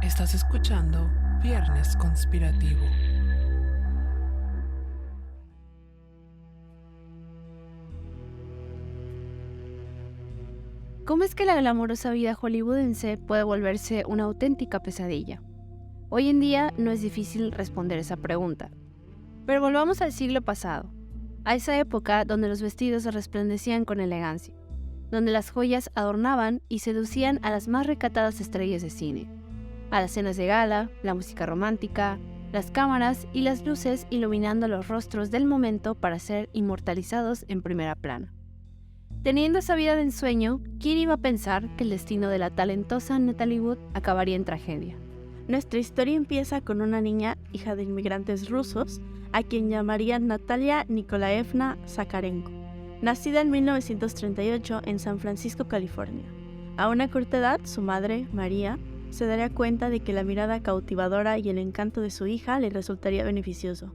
Estás escuchando Viernes Conspirativo. ¿Cómo es que la glamurosa vida hollywoodense puede volverse una auténtica pesadilla? Hoy en día no es difícil responder esa pregunta. Pero volvamos al siglo pasado, a esa época donde los vestidos resplandecían con elegancia, donde las joyas adornaban y seducían a las más recatadas estrellas de cine, a las cenas de gala, la música romántica, las cámaras y las luces iluminando los rostros del momento para ser inmortalizados en primera plana. Teniendo esa vida de ensueño, ¿quién iba a pensar que el destino de la talentosa Natalie Wood acabaría en tragedia? Nuestra historia empieza con una niña, hija de inmigrantes rusos, a quien llamarían Natalia Nikolaevna Zakharenko, nacida en 1938 en San Francisco, California. A una corta edad, su madre, María, se daría cuenta de que la mirada cautivadora y el encanto de su hija le resultaría beneficioso.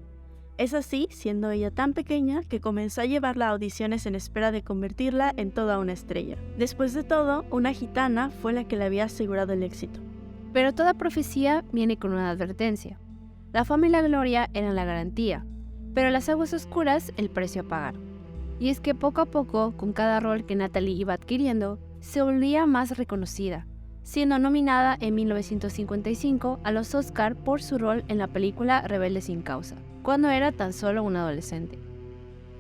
Es así, siendo ella tan pequeña, que comenzó a llevarla a audiciones en espera de convertirla en toda una estrella. Después de todo, una gitana fue la que le había asegurado el éxito. Pero toda profecía viene con una advertencia. La fama y la gloria eran la garantía, pero las aguas oscuras el precio a pagar. Y es que poco a poco, con cada rol que Natalie iba adquiriendo, se volvía más reconocida, siendo nominada en 1955 a los Oscar por su rol en la película Rebelde sin causa, cuando era tan solo una adolescente.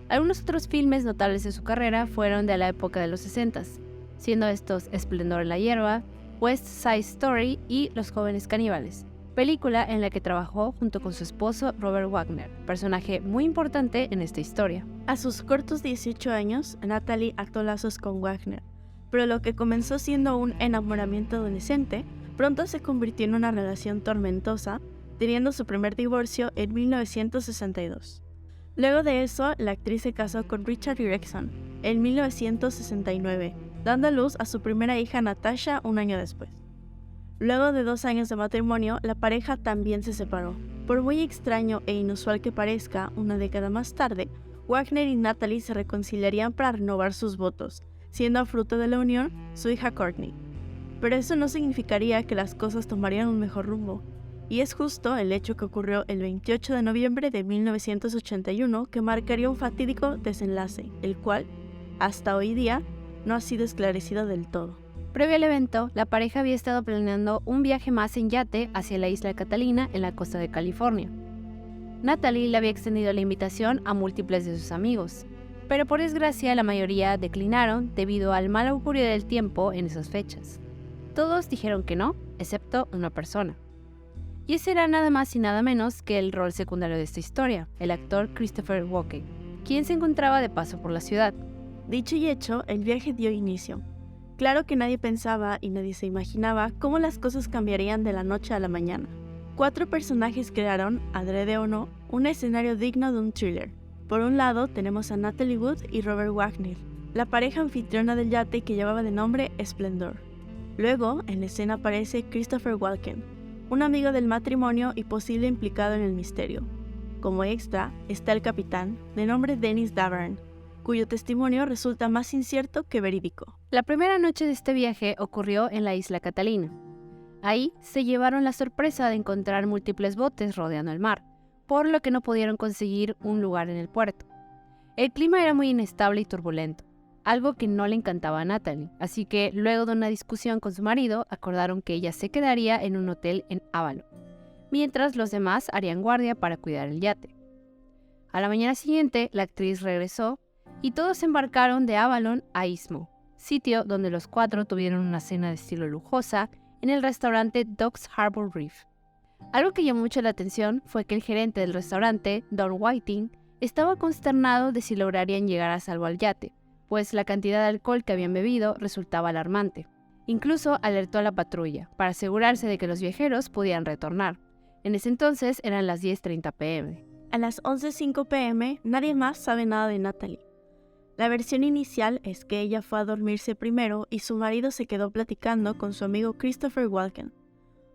Algunos otros filmes notables de su carrera fueron de la época de los 60s, siendo estos Esplendor en la hierba, West Side Story y Los jóvenes caníbales, película en la que trabajó junto con su esposo Robert Wagner, personaje muy importante en esta historia. A sus cortos 18 años, Natalie ató lazos con Wagner, pero lo que comenzó siendo un enamoramiento adolescente, pronto se convirtió en una relación tormentosa, teniendo su primer divorcio en 1962. Luego de eso, la actriz se casó con Richard Gregson en 1969, dando a luz a su primera hija Natasha un año después. Luego de 2 años de matrimonio, la pareja también se separó. Por muy extraño e inusual que parezca, una década más tarde, Wagner y Natalie se reconciliarían para renovar sus votos, siendo fruto de la unión su hija Courtney. Pero eso no significaría que las cosas tomarían un mejor rumbo. Y es justo el hecho que ocurrió el 28 de noviembre de 1981 que marcaría un fatídico desenlace, el cual, hasta hoy día, no ha sido esclarecido del todo. Previo al evento, la pareja había estado planeando un viaje más en yate hacia la isla Catalina en la costa de California. Natalie le había extendido la invitación a múltiples de sus amigos, pero por desgracia la mayoría declinaron debido al mal augurio del tiempo en esas fechas. Todos dijeron que no, excepto una persona. Y ese era nada más y nada menos que el rol secundario de esta historia, el actor Christopher Walken, quien se encontraba de paso por la ciudad. Dicho y hecho, el viaje dio inicio. Claro que nadie pensaba y nadie se imaginaba cómo las cosas cambiarían de la noche a la mañana. 4 personajes crearon, adrede o no, un escenario digno de un thriller. Por un lado tenemos a Natalie Wood y Robert Wagner, la pareja anfitriona del yate que llevaba de nombre Esplendor. Luego, en la escena aparece Christopher Walken, un amigo del matrimonio y posible implicado en el misterio. Como extra está el capitán, de nombre Dennis Davern, cuyo testimonio resulta más incierto que verídico. La primera noche de este viaje ocurrió en la isla Catalina. Ahí se llevaron la sorpresa de encontrar múltiples botes rodeando el mar, por lo que no pudieron conseguir un lugar en el puerto. El clima era muy inestable y turbulento, algo que no le encantaba a Natalie, así que luego de una discusión con su marido, acordaron que ella se quedaría en un hotel en Avalon, mientras los demás harían guardia para cuidar el yate. A la mañana siguiente, la actriz regresó y todos se embarcaron de Avalon a Istmo, sitio donde los 4 tuvieron una cena de estilo lujosa en el restaurante Docks Harbor Reef. Algo que llamó mucho la atención fue que el gerente del restaurante, Don Whiting, estaba consternado de si lograrían llegar a salvo al yate, pues la cantidad de alcohol que habían bebido resultaba alarmante. Incluso alertó a la patrulla para asegurarse de que los viajeros pudieran retornar. En ese entonces eran las 10:30 p.m. A las 11:05 p.m. nadie más sabe nada de Natalie. La versión inicial es que ella fue a dormirse primero y su marido se quedó platicando con su amigo Christopher Walken.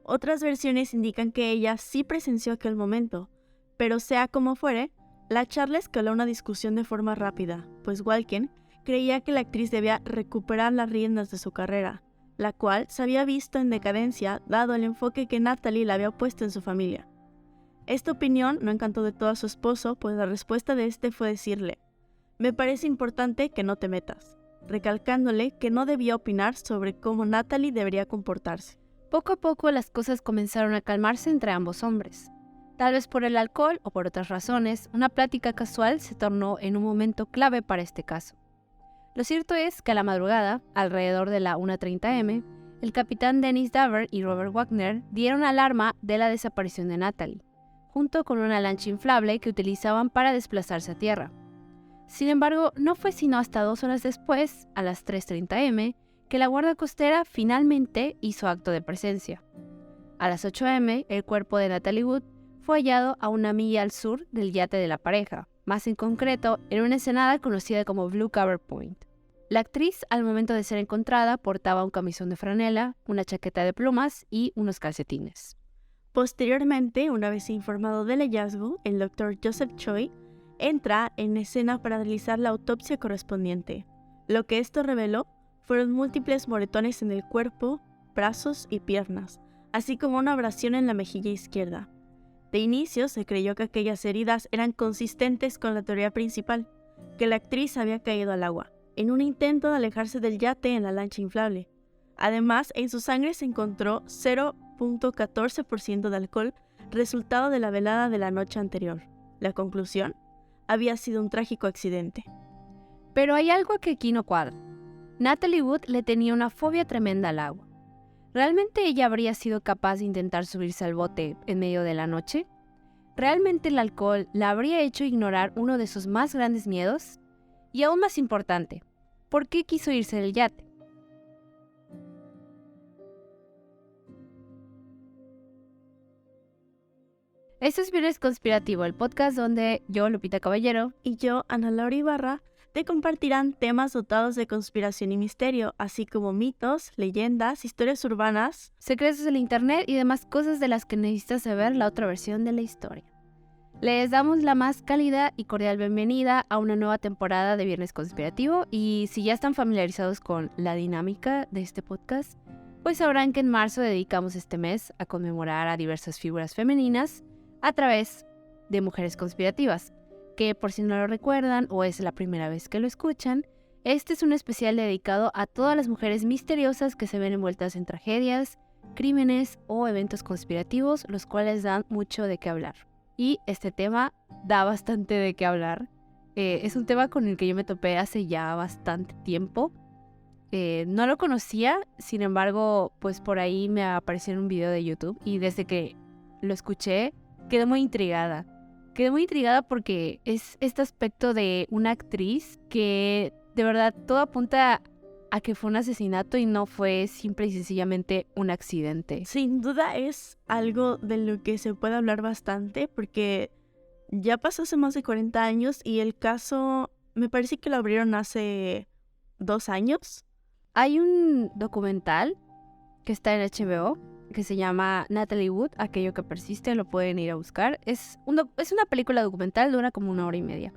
Otras versiones indican que ella sí presenció aquel momento, pero sea como fuere, la charla escaló a una discusión de forma rápida, pues Walken creía que la actriz debía recuperar las riendas de su carrera, la cual se había visto en decadencia dado el enfoque que Natalie le había puesto en su familia. Esta opinión no encantó de todo a su esposo, pues la respuesta de este fue decirle: «Me parece importante que no te metas», recalcándole que no debía opinar sobre cómo Natalie debería comportarse. Poco a poco las cosas comenzaron a calmarse entre ambos hombres. Tal vez por el alcohol o por otras razones, una plática casual se tornó en un momento clave para este caso. Lo cierto es que a la madrugada, alrededor de la 1:30 am, el capitán Dennis Daver y Robert Wagner dieron alarma de la desaparición de Natalie, junto con una lancha inflable que utilizaban para desplazarse a tierra. Sin embargo, no fue sino hasta 2 horas después, a las 3:30 am, que la guardia costera finalmente hizo acto de presencia. A las 8 am, el cuerpo de Natalie Wood fue hallado a 1 milla al sur del yate de la pareja, más en concreto en una ensenada conocida como Blue Cover Point. La actriz, al momento de ser encontrada, portaba un camisón de franela, una chaqueta de plumas y unos calcetines. Posteriormente, una vez informado del hallazgo, el Dr. Joseph Choi entra en escena para realizar la autopsia correspondiente. Lo que esto reveló fueron múltiples moretones en el cuerpo, brazos y piernas, así como una abrasión en la mejilla izquierda. De inicio se creyó que aquellas heridas eran consistentes con la teoría principal, que la actriz había caído al agua, en un intento de alejarse del yate en la lancha inflable. Además, en su sangre se encontró 0.14% de alcohol, resultado de la velada de la noche anterior. La conclusión: había sido un trágico accidente. Pero hay algo que aquí no cuadra. Natalie Wood le tenía una fobia tremenda al agua. ¿Realmente ella habría sido capaz de intentar subirse al bote en medio de la noche? ¿Realmente el alcohol la habría hecho ignorar uno de sus más grandes miedos? Y aún más importante, ¿por qué quiso irse del yate? Esto es Viernes Conspirativo, el podcast donde yo, Lupita Caballero, Y yo, Ana Laura Ibarra, te compartirán temas dotados de conspiración y misterio, así como mitos, leyendas, historias urbanas, secretos del internet y demás cosas de las que necesitas saber la otra versión de la historia. Les damos la más cálida y cordial bienvenida a una nueva temporada de Viernes Conspirativo, y si ya están familiarizados con la dinámica de este podcast, pues sabrán que en marzo dedicamos este mes a conmemorar a diversas figuras femeninas a través de Mujeres Conspirativas, que por si no lo recuerdan o es la primera vez que lo escuchan, este es un especial dedicado a todas las mujeres misteriosas que se ven envueltas en tragedias, crímenes o eventos conspirativos, los cuales dan mucho de qué hablar. Y este tema da bastante de qué hablar. Es un tema con el que yo me topé hace ya bastante tiempo. No lo conocía, sin embargo, pues por ahí me apareció en un video de YouTube y desde que lo escuché quedé muy intrigada. Quedé muy intrigada porque es este aspecto de una actriz que de verdad todo apunta a que fue un asesinato y no fue simple y sencillamente un accidente. Sin duda es algo de lo que se puede hablar bastante, porque ya pasó hace más de 40 años y el caso me parece que lo abrieron hace 2 años. Hay un documental que está en HBO que se llama Natalie Wood, aquello que persiste, lo pueden ir a buscar. Es una película documental, dura como 1 hora y media.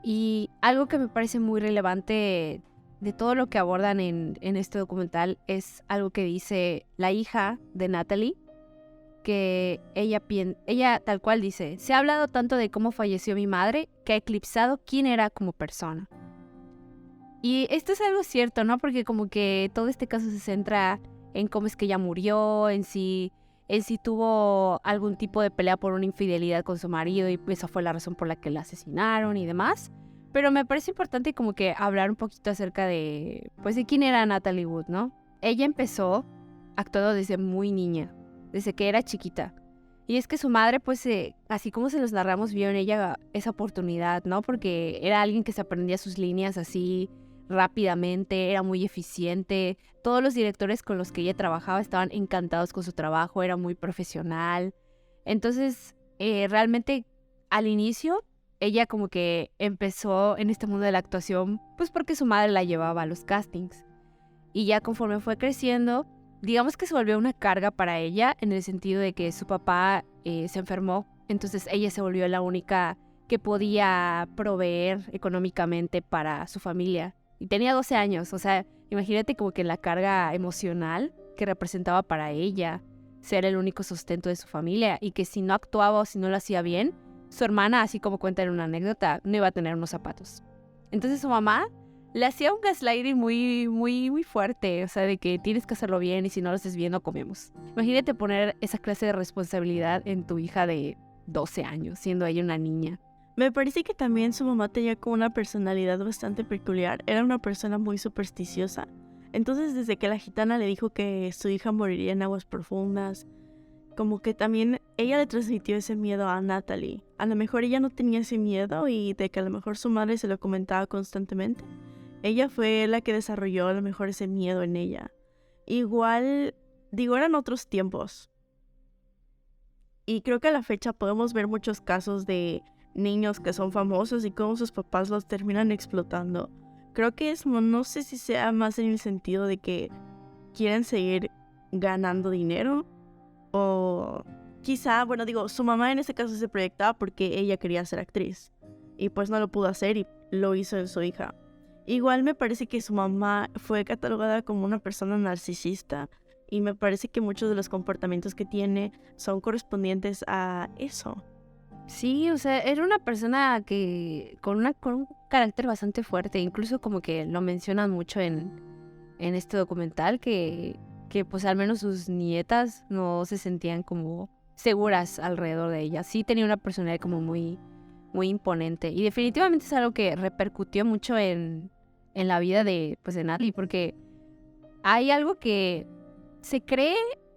Y algo que me parece muy relevante de todo lo que abordan en este documental es algo que dice la hija de Natalie, que ella tal cual dice: se ha hablado tanto de cómo falleció mi madre que ha eclipsado quién era como persona. Y esto es algo cierto, ¿no? Porque como que todo este caso se centra en cómo es que ella murió, en si tuvo algún tipo de pelea por una infidelidad con su marido y esa fue la razón por la que la asesinaron y demás. Pero me parece importante como que hablar un poquito acerca de, pues, de quién era Natalie Wood, ¿no? Ella empezó actuando desde muy niña, desde que era chiquita. Y es que su madre, pues, así como se los narramos, vio en ella esa oportunidad, ¿no? Porque era alguien que se aprendía sus líneas así rápidamente, era muy eficiente. Todos los directores con los que ella trabajaba estaban encantados con su trabajo, era muy profesional. Entonces, realmente, al inicio, ella como que empezó en este mundo de la actuación, pues porque su madre la llevaba a los castings. Y ya conforme fue creciendo, digamos que se volvió una carga para ella, en el sentido de que su papá se enfermó. Entonces ella se volvió la única que podía proveer económicamente para su familia. Y tenía 12 años, o sea, Imagínate como que la carga emocional que representaba para ella ser el único sustento de su familia y que si no actuaba o si no lo hacía bien, su hermana, así como cuenta en una anécdota, no iba a tener unos zapatos. Entonces su mamá le hacía un gaslighting muy fuerte, o sea, de que tienes que hacerlo bien y si no lo haces bien no comemos. Imagínate poner esa clase de responsabilidad en tu hija de 12 años, siendo ella una niña. Me parece que también su mamá tenía como una personalidad bastante peculiar. Era una persona muy supersticiosa. Entonces, desde que la gitana le dijo que su hija moriría en aguas profundas, como que también ella le transmitió ese miedo a Natalie. A lo mejor ella no tenía ese miedo y de que a lo mejor su madre se lo comentaba constantemente. Ella fue la que desarrolló a lo mejor ese miedo en ella. Igual, digo, eran otros tiempos. Y creo que a la fecha podemos ver muchos casos de niños que son famosos y cómo sus papás los terminan explotando. Creo que es, no sé si sea más en el sentido de que quieren seguir ganando dinero o quizá, bueno, digo, su mamá en ese caso se proyectaba porque ella quería ser actriz y pues no lo pudo hacer y lo hizo en su hija. Igual me parece que su mamá fue catalogada como una persona narcisista y me parece que muchos de los comportamientos que tiene son correspondientes a eso. Sí, o sea, era una persona que con un carácter bastante fuerte, incluso como que lo mencionan mucho en este documental, que pues al menos sus nietas no se sentían como seguras alrededor de ella. Sí tenía una personalidad como muy imponente y definitivamente es algo que repercutió mucho en la vida de Natalie, porque hay algo que se cree,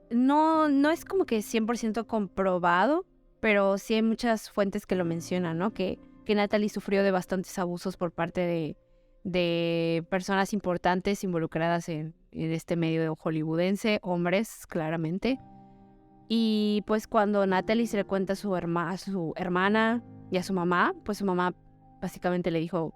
no es como que 100% comprobado, pero sí hay muchas fuentes que lo mencionan, ¿no? Que Natalie sufrió de bastantes abusos por parte de personas importantes involucradas en este medio hollywoodense, hombres, claramente. Y pues cuando Natalie se le cuenta a su hermana y a su mamá, pues su mamá básicamente le dijo,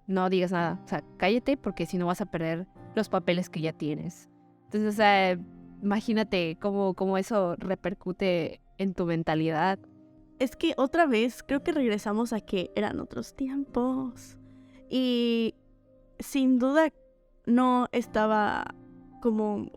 no digas nada, o sea, cállate porque si no vas a perder los papeles que ya tienes. Entonces, o sea, imagínate cómo eso repercute en tu mentalidad. Es que otra vez creo que regresamos a que eran otros tiempos. Y sin duda no estaba como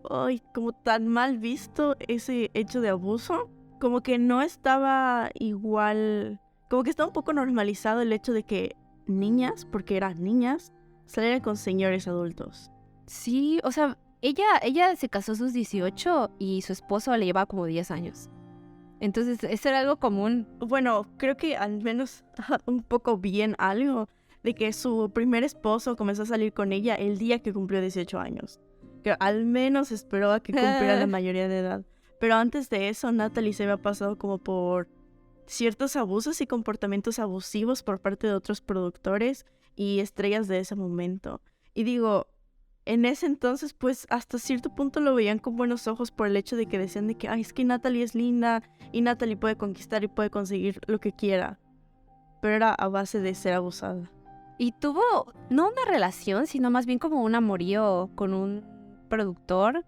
tan mal visto ese hecho de abuso. Como que no estaba igual. Como que estaba un poco normalizado el hecho de que niñas, porque eran niñas, salieran con señores adultos. Sí, o sea, ella se casó a sus 18 y su esposo le llevaba como 10 años. Entonces, eso era algo común. Bueno, creo que al menos un poco bien algo de que su primer esposo comenzó a salir con ella el día que cumplió 18 años. Que al menos esperó a que cumpliera la mayoría de edad. Pero antes de eso, Natalie se había pasado como por ciertos abusos y comportamientos abusivos por parte de otros productores y estrellas de ese momento. Y digo, en ese entonces, pues hasta cierto punto lo veían con buenos ojos por el hecho de que decían de que, es que Natalie es linda y Natalie puede conquistar y puede conseguir lo que quiera. Pero era a base de ser abusada. Y tuvo, no una relación, sino más bien como un amorío con un productor,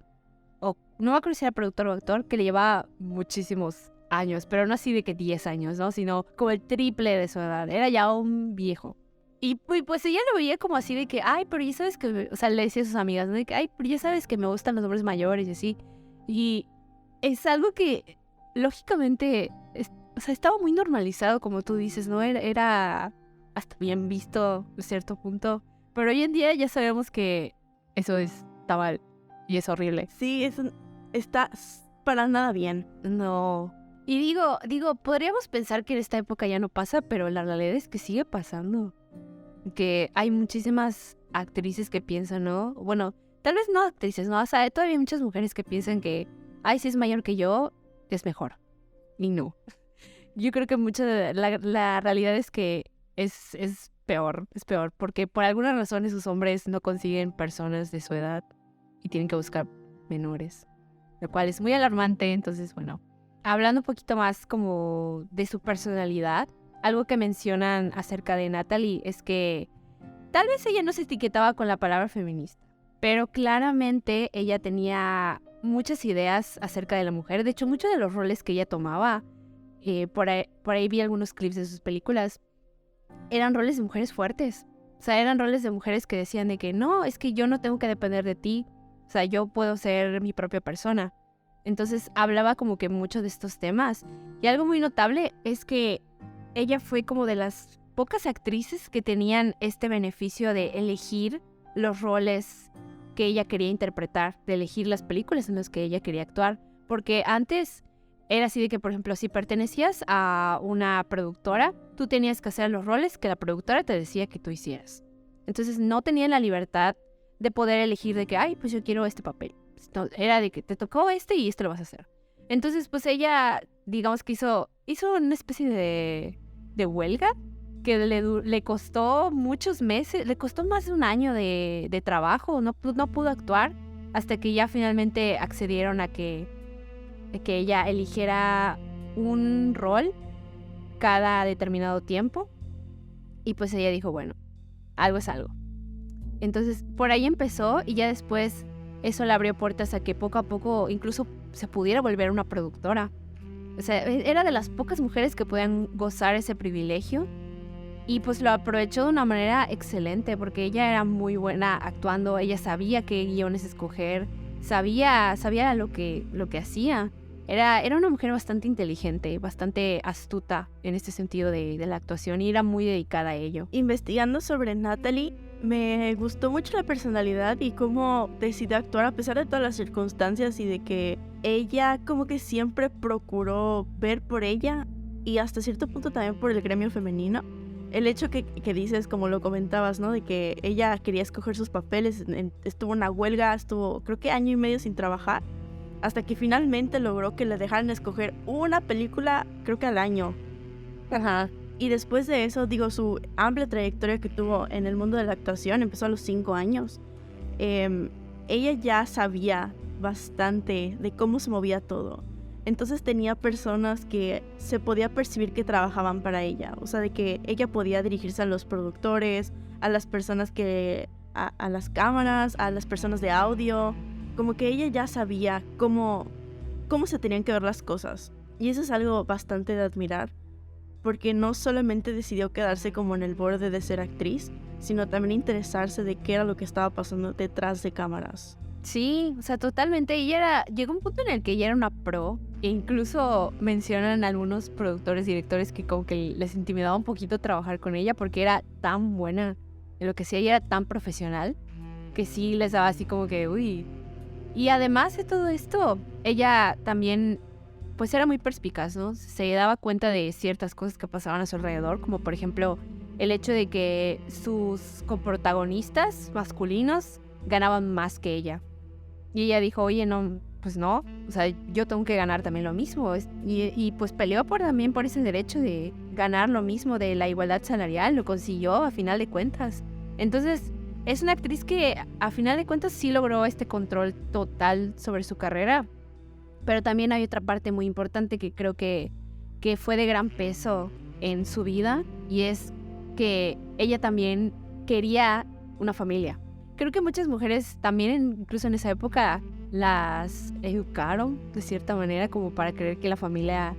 o no me acuerdo si era productor o actor, que le llevaba muchísimos años, pero no así de que 10 años, ¿no? Sino como el triple de su edad. Era ya un viejo. Y pues ella lo veía como así de que, pero ya sabes que, o sea, le decía a sus amigas, ¿no? De que, pero ya sabes que me gustan los hombres mayores y así. Y es algo que, lógicamente, o sea, estaba muy normalizado, como tú dices, ¿no? Era hasta bien visto a cierto punto. Pero hoy en día ya sabemos que eso está mal y es horrible. Sí, eso está para nada bien. No. Y digo, podríamos pensar que en esta época ya no pasa, pero la realidad es que sigue pasando. Que hay muchísimas actrices que piensan, ¿no? Bueno, tal vez no actrices, ¿no? O sea, todavía hay muchas mujeres que piensan que, si es mayor que yo, es mejor. Y no. Yo creo que la realidad es que es peor, porque por alguna razón esos hombres no consiguen personas de su edad y tienen que buscar menores, lo cual es muy alarmante. Entonces, bueno, hablando un poquito más como de su personalidad, algo que mencionan acerca de Natalie es que tal vez ella no se etiquetaba con la palabra feminista, pero claramente ella tenía muchas ideas acerca de la mujer. De hecho, muchos de los roles que ella tomaba, por ahí vi algunos clips de sus películas, eran roles de mujeres fuertes. O sea, eran roles de mujeres que decían de que no, es que yo no tengo que depender de ti. O sea, yo puedo ser mi propia persona. Entonces hablaba como que mucho de estos temas. Y algo muy notable es que ella fue como de las pocas actrices que tenían este beneficio de elegir los roles que ella quería interpretar, de elegir las películas en las que ella quería actuar. Porque antes era así de que, por ejemplo, si pertenecías a una productora, tú tenías que hacer los roles que la productora te decía que tú hicieras. Entonces no tenían la libertad de poder elegir de que, ay, pues yo quiero este papel. No, era de que te tocó este y esto lo vas a hacer. Entonces, pues ella, digamos que hizo una especie de huelga que le costó muchos meses, le costó más de un año de trabajo, no pudo actuar hasta que ya finalmente accedieron a que ella eligiera un rol cada determinado tiempo. Y pues ella dijo, bueno, algo es algo. Entonces, por ahí empezó y ya después eso le abrió puertas a que poco a poco incluso se pudiera volver una productora. O sea, era de las pocas mujeres que podían gozar ese privilegio y pues lo aprovechó de una manera excelente porque ella era muy buena actuando, ella sabía qué guiones escoger, sabía lo que hacía. Era una mujer bastante inteligente, bastante astuta en este sentido de la actuación y era muy dedicada a ello. Investigando sobre Natalie, me gustó mucho la personalidad y cómo decidió actuar a pesar de todas las circunstancias y de que ella como que siempre procuró ver por ella y hasta cierto punto también por el gremio femenino. El hecho que dices, como lo comentabas, ¿no? De que ella quería escoger sus papeles, estuvo en una huelga, estuvo creo que 1 año y medio sin trabajar, hasta que finalmente logró que le dejaran escoger una película, creo que al año. Ajá. Y después de eso, digo, su amplia trayectoria que tuvo en el mundo de la actuación, empezó a los 5 años. Ella ya sabía bastante de cómo se movía todo. Entonces tenía personas que se podía percibir que trabajaban para ella. O sea, de que ella podía dirigirse a los productores, a las personas a las cámaras, a las personas de audio. Como que ella ya sabía cómo se tenían que ver las cosas. Y eso es algo bastante de admirar. Porque no solamente decidió quedarse como en el borde de ser actriz, sino también interesarse de qué era lo que estaba pasando detrás de cámaras. Sí, o sea, totalmente. Llegó un punto en el que ella era una pro. E incluso mencionan algunos productores, directores que como que les intimidaba un poquito trabajar con ella porque era tan buena en lo que hacía y era tan profesional que sí les daba así como que, uy. Y además de todo esto, ella también pues era muy perspicaz, ¿no? Se daba cuenta de ciertas cosas que pasaban a su alrededor, como por ejemplo el hecho de que sus coprotagonistas masculinos ganaban más que ella. Y ella dijo, oye, no, pues no, o sea, yo tengo que ganar también lo mismo. Y pues peleó también por ese derecho de ganar lo mismo, de la igualdad salarial, lo consiguió a final de cuentas. Entonces, es una actriz que a final de cuentas sí logró este control total sobre su carrera. Pero también hay otra parte muy importante que creo que fue de gran peso en su vida y es que ella también quería una familia. Creo que muchas mujeres también, incluso en esa época, las educaron de cierta manera como para creer que la familia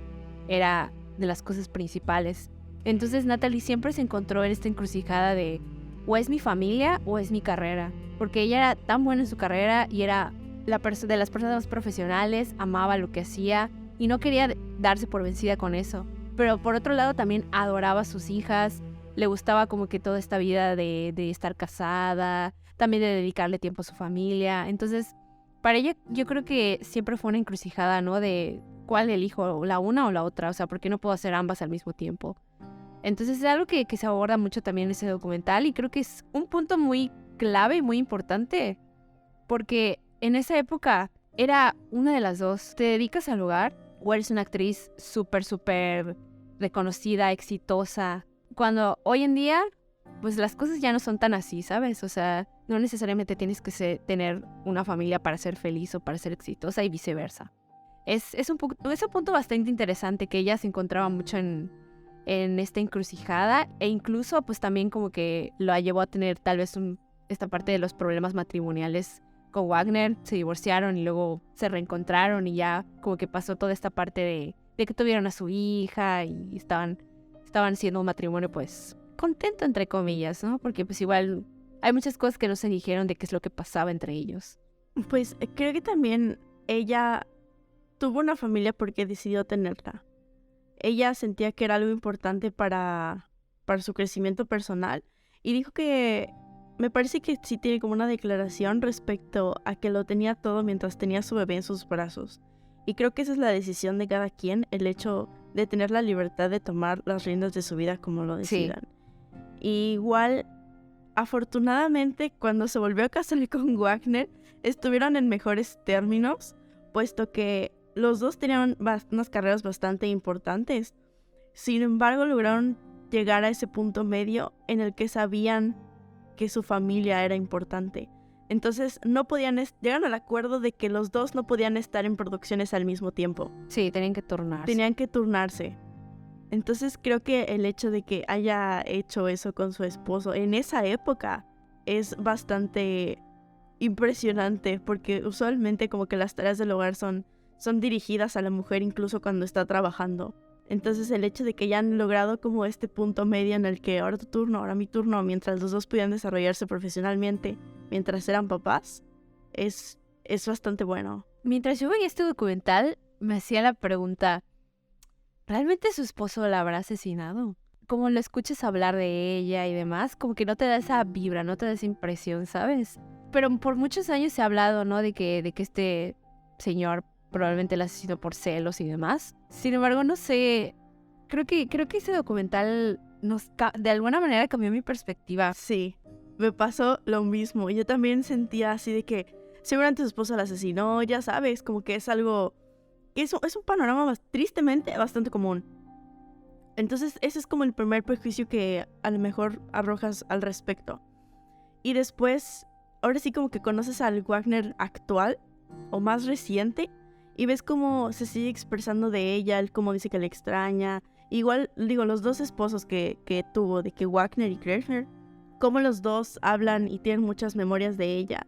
era de las cosas principales. Entonces Natalie siempre se encontró en esta encrucijada de o es mi familia o es mi carrera, porque ella era tan buena en su carrera y era de las personas más profesionales, amaba lo que hacía y no quería darse por vencida con eso. Pero por otro lado también adoraba a sus hijas, le gustaba como que toda esta vida de estar casada, también de dedicarle tiempo a su familia. Entonces, para ella yo creo que siempre fue una encrucijada, ¿no? De cuál elijo, la una o la otra, o sea, ¿por qué no puedo hacer ambas al mismo tiempo? Entonces es algo que se aborda mucho también en ese documental y creo que es un punto muy clave y muy importante porque en esa época era una de las dos. ¿Te dedicas al hogar o eres una actriz súper reconocida, exitosa? Cuando hoy en día, pues las cosas ya no son tan así, ¿sabes? O sea, no necesariamente tienes que tener una familia para ser feliz o para ser exitosa y viceversa. Es un punto bastante interesante que ella se encontraba mucho en esta encrucijada e incluso pues también como que lo llevó a tener tal vez esta parte de los problemas matrimoniales con Wagner, se divorciaron y luego se reencontraron y ya como que pasó toda esta parte de que tuvieron a su hija y estaban siendo un matrimonio pues contento, entre comillas, ¿no? Porque pues igual hay muchas cosas que no se dijeron de qué es lo que pasaba entre ellos. Pues creo que también ella tuvo una familia porque decidió tenerla. Ella sentía que era algo importante para su crecimiento personal y dijo que me parece que sí tiene como una declaración respecto a que lo tenía todo mientras tenía su bebé en sus brazos. Y creo que esa es la decisión de cada quien, el hecho de tener la libertad de tomar las riendas de su vida como lo decidan. Y igual, afortunadamente, cuando se volvió a casar con Wagner, estuvieron en mejores términos, puesto que los dos tenían unas carreras bastante importantes. Sin embargo, lograron llegar a ese punto medio en el que sabían que su familia era importante. Entonces llegaron al acuerdo de que los dos no podían estar en producciones al mismo tiempo. Sí, tenían que turnarse. Entonces creo que el hecho de que haya hecho eso con su esposo en esa época es bastante impresionante, porque usualmente como que las tareas del hogar son dirigidas a la mujer incluso cuando está trabajando. Entonces el hecho de que ya han logrado como este punto medio en el que ahora tu turno, ahora mi turno, mientras los dos pudieran desarrollarse profesionalmente, mientras eran papás, es bastante bueno. Mientras yo veía este documental, me hacía la pregunta, ¿realmente su esposo la habrá asesinado? Como lo escuchas hablar de ella y demás, como que no te da esa vibra, no te da esa impresión, ¿sabes? Pero por muchos años se ha hablado, ¿no? De que este señor probablemente la asesinó por celos y demás. Sin embargo, no sé, creo que ese documental de alguna manera cambió mi perspectiva. Sí, me pasó lo mismo. Yo también sentía así de que seguramente su esposa la asesinó, ya sabes, como que es algo... Es un panorama tristemente bastante común. Entonces ese es como el primer prejuicio que a lo mejor arrojas al respecto. Y después, ahora sí como que conoces al Wagner actual o más reciente y ves cómo se sigue expresando de ella, él cómo dice que le extraña. Igual, digo, los dos esposos que tuvo, de que Wagner y Kirchner, cómo los dos hablan y tienen muchas memorias de ella.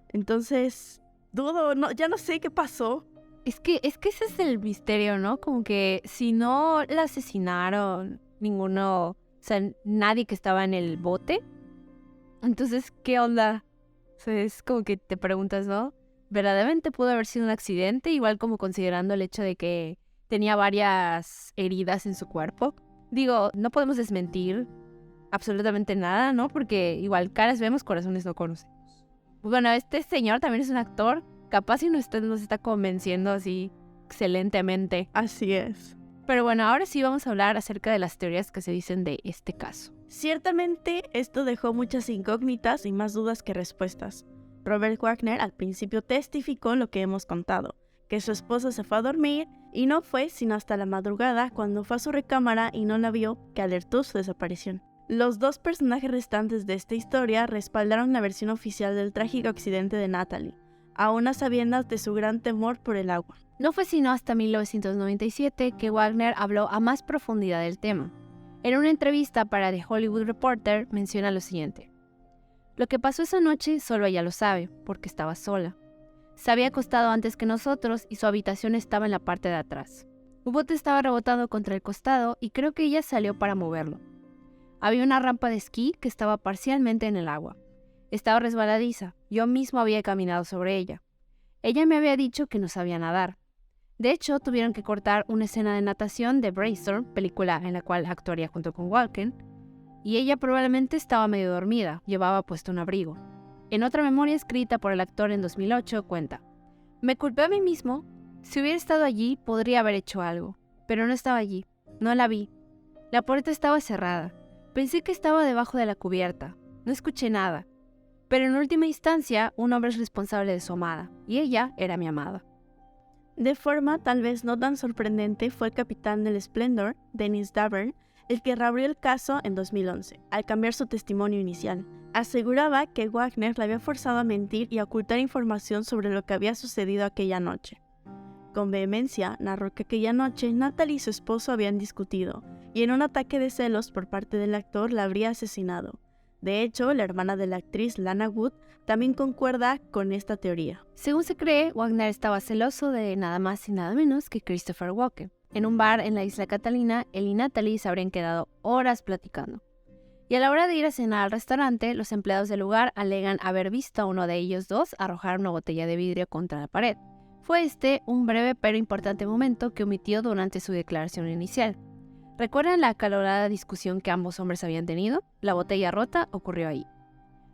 Entonces, ya no sé qué pasó. Es que ese es el misterio, ¿no? Como que si no la asesinaron ninguno, o sea, nadie que estaba en el bote, entonces, ¿qué onda? O sea, es como que te preguntas, ¿no? ¿Verdaderamente pudo haber sido un accidente? Igual como considerando el hecho de que tenía varias heridas en su cuerpo. Digo, no podemos desmentir absolutamente nada, ¿no? Porque igual caras vemos, corazones no conocemos. Bueno, este señor también es un actor. Capaz y nos está convenciendo así excelentemente. Así es. Pero bueno, ahora sí vamos a hablar acerca de las teorías que se dicen de este caso. Ciertamente, esto dejó muchas incógnitas y más dudas que respuestas. Robert Wagner al principio testificó lo que hemos contado, que su esposa se fue a dormir y no fue sino hasta la madrugada cuando fue a su recámara y no la vio que alertó su desaparición. Los dos personajes restantes de esta historia respaldaron la versión oficial del trágico accidente de Natalie, aún a sabiendas de su gran temor por el agua. No fue sino hasta 1997 que Wagner habló a más profundidad del tema. En una entrevista para The Hollywood Reporter menciona lo siguiente. Lo que pasó esa noche solo ella lo sabe, porque estaba sola. Se había acostado antes que nosotros y su habitación estaba en la parte de atrás. Un bote estaba rebotado contra el costado y creo que ella salió para moverlo. Había una rampa de esquí que estaba parcialmente en el agua. Estaba resbaladiza, yo mismo había caminado sobre ella. Ella me había dicho que no sabía nadar. De hecho, tuvieron que cortar una escena de natación de Brainstorm, película en la cual actuaría junto con Walken, y ella probablemente estaba medio dormida, llevaba puesto un abrigo. En otra memoria escrita por el actor en 2008 cuenta: me culpé a mí mismo, si hubiera estado allí podría haber hecho algo, pero no estaba allí, no la vi. La puerta estaba cerrada, pensé que estaba debajo de la cubierta, no escuché nada. Pero en última instancia, un hombre es responsable de su amada, y ella era mi amada. De forma tal vez no tan sorprendente, fue el capitán del Splendor, Dennis Davern, el que reabrió el caso en 2011, al cambiar su testimonio inicial. Aseguraba que Wagner la había forzado a mentir y a ocultar información sobre lo que había sucedido aquella noche. Con vehemencia, narró que aquella noche Natalie y su esposo habían discutido, y en un ataque de celos por parte del actor la habría asesinado. De hecho, la hermana de la actriz, Lana Wood, también concuerda con esta teoría. Según se cree, Wagner estaba celoso de nada más y nada menos que Christopher Walken. En un bar en la isla Catalina, él y Natalie se habrían quedado horas platicando. Y a la hora de ir a cenar al restaurante, los empleados del lugar alegan haber visto a uno de ellos dos arrojar una botella de vidrio contra la pared. Fue este un breve pero importante momento que omitió durante su declaración inicial. ¿Recuerdan la acalorada discusión que ambos hombres habían tenido? La botella rota ocurrió ahí.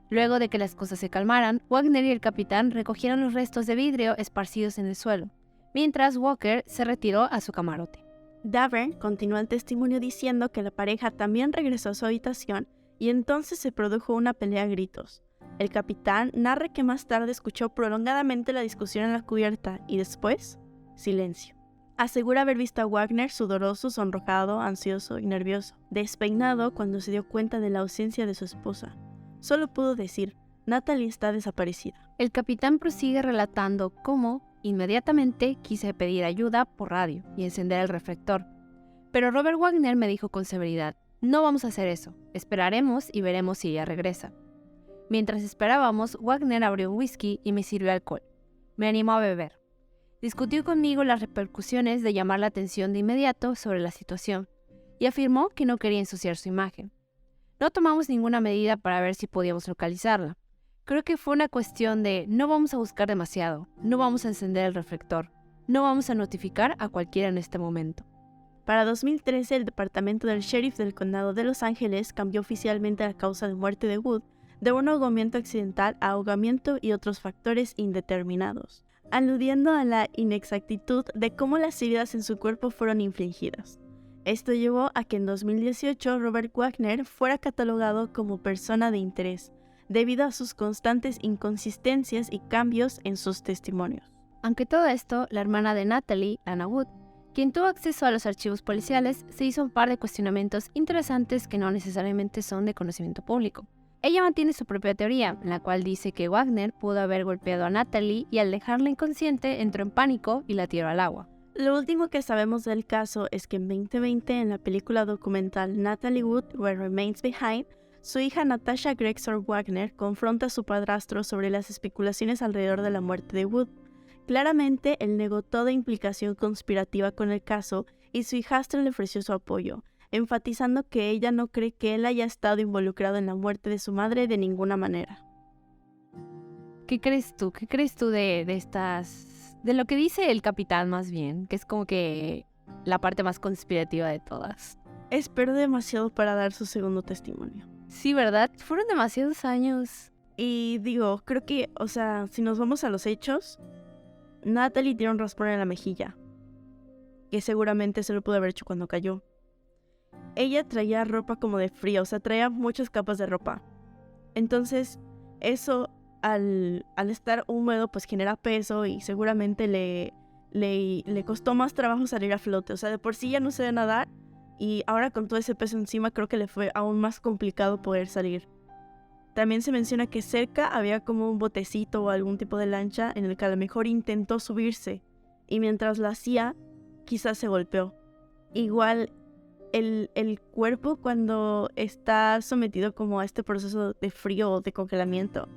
Luego de que las cosas se calmaran, Wagner y el capitán recogieron los restos de vidrio esparcidos en el suelo, mientras Walker se retiró a su camarote. Davern continuó el testimonio diciendo que la pareja también regresó a su habitación y entonces se produjo una pelea a gritos. El capitán narra que más tarde escuchó prolongadamente la discusión en la cubierta y después, silencio. Asegura haber visto a Wagner sudoroso, sonrojado, ansioso y nervioso, despeinado cuando se dio cuenta de la ausencia de su esposa. Solo pudo decir, Natalie está desaparecida. El capitán prosigue relatando cómo, inmediatamente, quise pedir ayuda por radio y encender el reflector. Pero Robert Wagner me dijo con severidad, no vamos a hacer eso, esperaremos y veremos si ella regresa. Mientras esperábamos, Wagner abrió un whisky y me sirvió alcohol. Me animó a beber. Discutió conmigo las repercusiones de llamar la atención de inmediato sobre la situación y afirmó que no quería ensuciar su imagen. No tomamos ninguna medida para ver si podíamos localizarla. Creo que fue una cuestión de no vamos a buscar demasiado, no vamos a encender el reflector, no vamos a notificar a cualquiera en este momento. Para 2013, el departamento del sheriff del condado de Los Ángeles cambió oficialmente la causa de muerte de Wood de un ahogamiento accidental a ahogamiento y otros factores indeterminados, aludiendo a la inexactitud de cómo las heridas en su cuerpo fueron infligidas. Esto llevó a que en 2018 Robert Wagner fuera catalogado como persona de interés, debido a sus constantes inconsistencias y cambios en sus testimonios. Aunque todo esto, la hermana de Natalie, Anna Wood, quien tuvo acceso a los archivos policiales, se hizo un par de cuestionamientos interesantes que no necesariamente son de conocimiento público. Ella mantiene su propia teoría, en la cual dice que Wagner pudo haber golpeado a Natalie y al dejarla inconsciente entró en pánico y la tiró al agua. Lo último que sabemos del caso es que en 2020, en la película documental Natalie Wood, Where Remains Behind, su hija Natasha Gregson Wagner confronta a su padrastro sobre las especulaciones alrededor de la muerte de Wood. Claramente, él negó toda implicación conspirativa con el caso y su hijastra le ofreció su apoyo, enfatizando que ella no cree que él haya estado involucrado en la muerte de su madre de ninguna manera. ¿Qué crees tú? ¿Qué crees tú de lo que dice el capitán más bien? Que es como que la parte más conspirativa de todas. Espero demasiado para dar su segundo testimonio. Sí, ¿verdad? Fueron demasiados años. Y digo, creo que, si nos vamos a los hechos, Natalie tiene un raspón en la mejilla, que seguramente se lo pudo haber hecho cuando cayó. Ella traía ropa como de frío, traía muchas capas de ropa. Entonces, eso al estar húmedo, pues genera peso y seguramente le costó más trabajo salir a flote. De por sí ya no sabe nadar y ahora con todo ese peso encima creo que le fue aún más complicado poder salir. También se menciona que cerca había como un botecito o algún tipo de lancha en el que a lo mejor intentó subirse y mientras lo hacía, quizás se golpeó. Igual, el cuerpo cuando está sometido como a este proceso de frío o de congelamiento,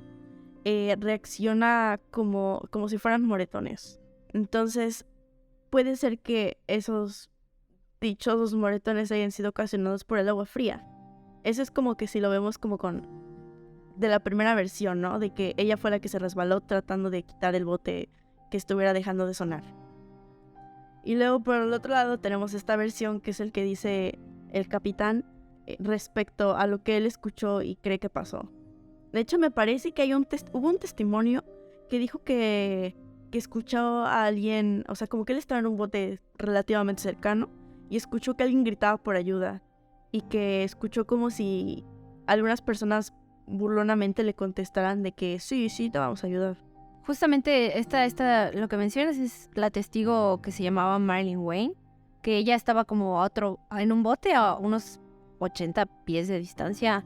reacciona como si fueran moretones. Entonces, puede ser que esos dichosos moretones hayan sido ocasionados por el agua fría. Eso es como que si lo vemos como de la primera versión, ¿no? De que ella fue la que se resbaló tratando de quitar el bote que estuviera dejando de sonar. Y luego por el otro lado tenemos esta versión que es el que dice el capitán respecto a lo que él escuchó y cree que pasó. De hecho me parece que hubo un testimonio que dijo que escuchó a alguien, como que él estaba en un bote relativamente cercano y escuchó que alguien gritaba por ayuda y que escuchó como si algunas personas burlonamente le contestaran de que sí, te vamos a ayudar. Justamente lo que mencionas es la testigo que se llamaba Marilyn Wayne, que ella estaba como en un bote a unos 80 pies de distancia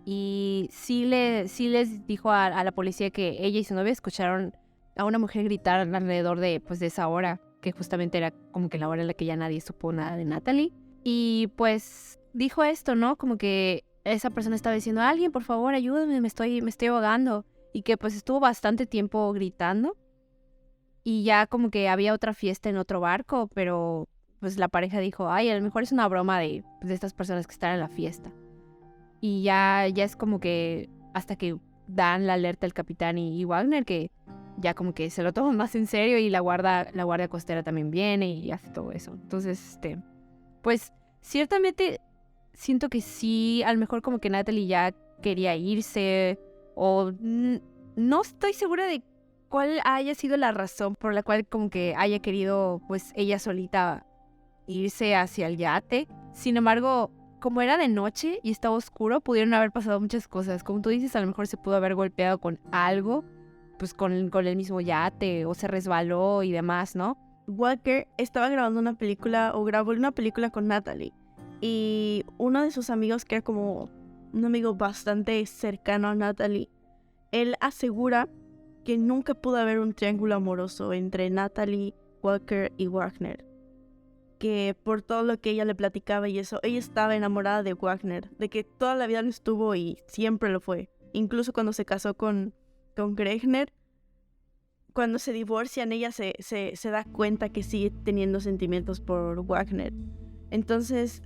y sí les dijo a la policía que ella y su novia escucharon a una mujer gritar alrededor de esa hora, que justamente era como que la hora en la que ya nadie supo nada de Natalie. Y pues dijo esto, ¿no? Como que esa persona estaba diciendo, alguien, por favor, ayúdame, me estoy ahogando. Y que pues estuvo bastante tiempo gritando. Y ya como que había otra fiesta en otro barco, pero pues la pareja dijo, ay, a lo mejor es una broma de estas personas que están en la fiesta. y ya es como que hasta que dan la alerta al capitán y Wagner, que ya como que se lo toman más en serio y la guardia costera también viene y hace todo eso. Entonces, pues ciertamente siento que sí, a lo mejor como que Natalie ya quería irse o no estoy segura de cuál haya sido la razón por la cual como que haya querido pues ella solita irse hacia el yate. Sin embargo, como era de noche y estaba oscuro, pudieron haber pasado muchas cosas. Como tú dices, a lo mejor se pudo haber golpeado con algo, pues con el mismo yate, o se resbaló y demás, ¿no? Walker estaba grabando una película, o grabó una película con Natalie, y uno de sus amigos, que era como un amigo bastante cercano a Natalie, él asegura que nunca pudo haber un triángulo amoroso entre Natalie, Walker y Wagner. Que por todo lo que ella le platicaba y eso, ella estaba enamorada de Wagner, de que toda la vida lo estuvo y siempre lo fue. Incluso cuando se casó con Gregner, cuando se divorcian, ella se da cuenta que sigue teniendo sentimientos por Wagner. Entonces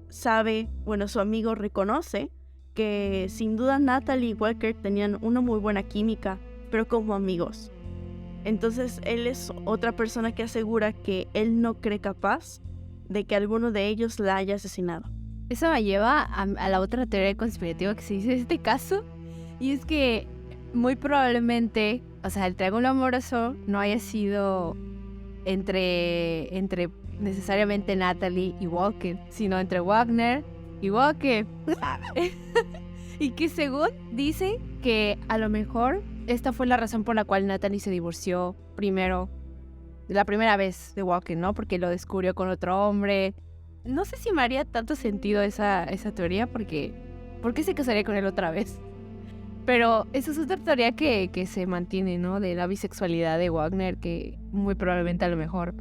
su amigo reconoce que sin duda Natalie y Walker tenían una muy buena química, pero como amigos. Entonces él es otra persona que asegura que él no cree capaz de que alguno de ellos la haya asesinado. Eso me lleva a la otra teoría conspirativa que se dice en este caso, y es que muy probablemente, o sea, el triángulo amoroso no haya sido entre necesariamente Natalie y Walker, sino entre Wagner y Walker. Y que según dice que a lo mejor esta fue la razón por la cual Natalie se divorció primero, la primera vez de Walker, ¿no? Porque lo descubrió con otro hombre. No sé si me haría tanto sentido esa teoría, porque ¿por qué se casaría con él otra vez? Pero esa es otra teoría que se mantiene, ¿no? De la bisexualidad de Wagner, que muy probablemente a lo mejor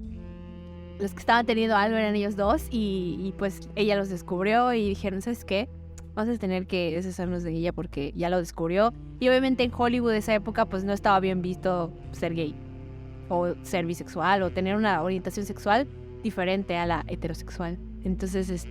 los que estaban teniendo algo eran ellos dos y pues ella los descubrió y dijeron, ¿sabes qué? Vamos a tener que deshacernos de ella porque ya lo descubrió. Y obviamente en Hollywood de esa época pues no estaba bien visto ser gay o ser bisexual o tener una orientación sexual diferente a la heterosexual. Entonces,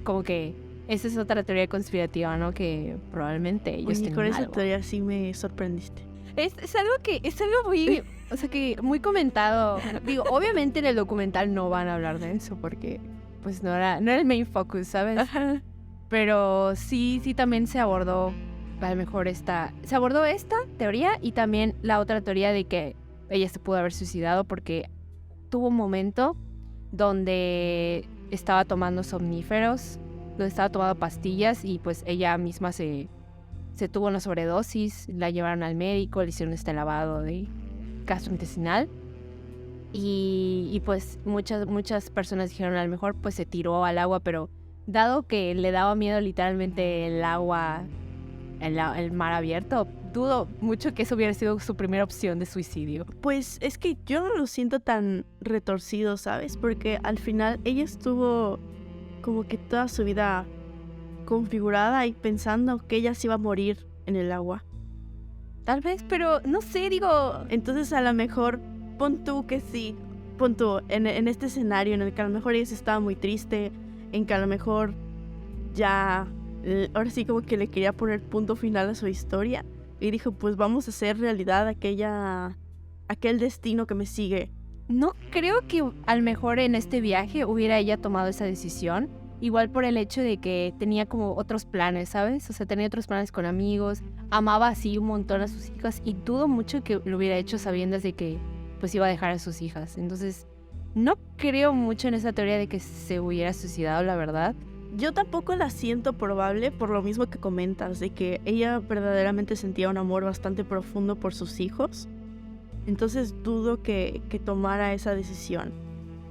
como que esa es otra teoría conspirativa, ¿no? Que probablemente ellos Oye, tenían con esa algo. teoría sí me sorprendiste. Es algo muy, o sea, que muy comentado. Digo, obviamente en el documental no van a hablar de eso porque pues no era el main focus, ¿sabes? Ajá. Pero sí también se abordó a lo mejor se abordó esta teoría y también la otra teoría de que ella se pudo haber suicidado porque tuvo un momento donde estaba tomando somníferos, donde estaba tomando pastillas y pues ella misma se tuvo una sobredosis, la llevaron al médico, le hicieron este lavado de gastrointestinal y pues muchas personas dijeron a lo mejor pues se tiró al agua, pero dado que le daba miedo literalmente el agua, el mar abierto, dudo mucho que eso hubiera sido su primera opción de suicidio. Pues es que yo no lo siento tan retorcido, ¿sabes? Porque al final ella estuvo como que toda su vida configurada y pensando que ella se iba a morir en el agua. Tal vez, pero no sé, digo... Entonces a lo mejor, pon tú que sí, pon tú en este escenario en el que a lo mejor ella estaba muy triste, en que a lo mejor ya, ahora sí como que le quería poner punto final a su historia y dijo, pues vamos a hacer realidad aquel destino que me sigue. No creo que a lo mejor en este viaje hubiera ella tomado esa decisión, igual por el hecho de que tenía como otros planes, ¿sabes? O sea, tenía otros planes con amigos, amaba así un montón a sus hijas y dudo mucho que lo hubiera hecho sabiendo de que pues iba a dejar a sus hijas. Entonces, no creo mucho en esa teoría de que se hubiera suicidado, la verdad. Yo tampoco la siento probable por lo mismo que comentas, de que ella verdaderamente sentía un amor bastante profundo por sus hijos. Entonces dudo que tomara esa decisión.